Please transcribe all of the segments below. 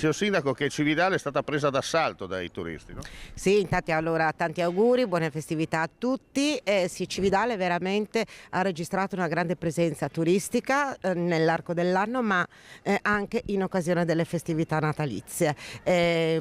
Signor Sindaco, che Cividale è stata presa d'assalto dai turisti, no? Sì, infatti allora tanti auguri, buone festività a tutti. Sì, Cividale veramente ha registrato una grande presenza turistica nell'arco dell'anno, ma anche in occasione delle festività natalizie.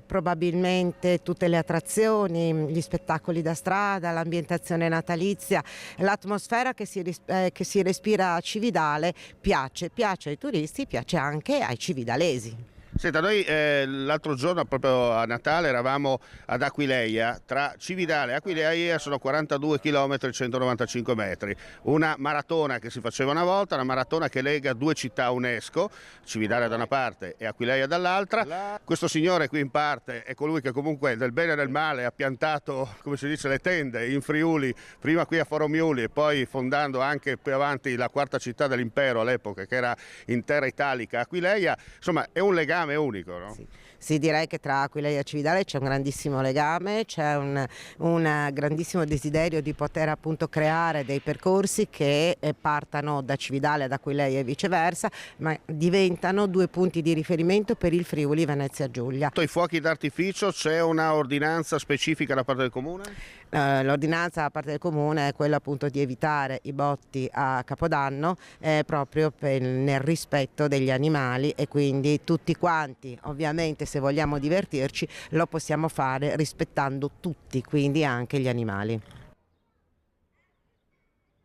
Probabilmente tutte le attrazioni, gli spettacoli da strada, l'ambientazione natalizia, l'atmosfera che si respira a Cividale piace ai turisti, piace anche ai cividalesi. Senta, noi l'altro giorno, proprio a Natale, eravamo ad Aquileia. Tra Cividale e Aquileia sono 42 km e 195 metri. Una maratona che si faceva una volta, una maratona che lega due città UNESCO, Cividale da una parte e Aquileia dall'altra. Questo signore qui in parte è colui che comunque del bene e del male ha piantato, come si dice, le tende in Friuli, prima qui a Foromiuli e poi fondando anche più avanti la quarta città dell'impero all'epoca, che era in terra italica, Aquileia. Insomma, è un legame unico, no? Sì. Sì, direi che tra Aquileia e Cividale c'è un grandissimo legame, c'è un grandissimo desiderio di poter appunto creare dei percorsi che partano da Cividale ad Aquileia e viceversa, ma diventano due punti di riferimento per il Friuli Venezia Giulia. I fuochi d'artificio, c'è una ordinanza specifica da parte del comune? L'ordinanza da parte del comune è quella appunto di evitare i botti a Capodanno proprio nel rispetto degli animali, e quindi tutti quanti, ovviamente, se vogliamo divertirci lo possiamo fare rispettando tutti, quindi anche gli animali.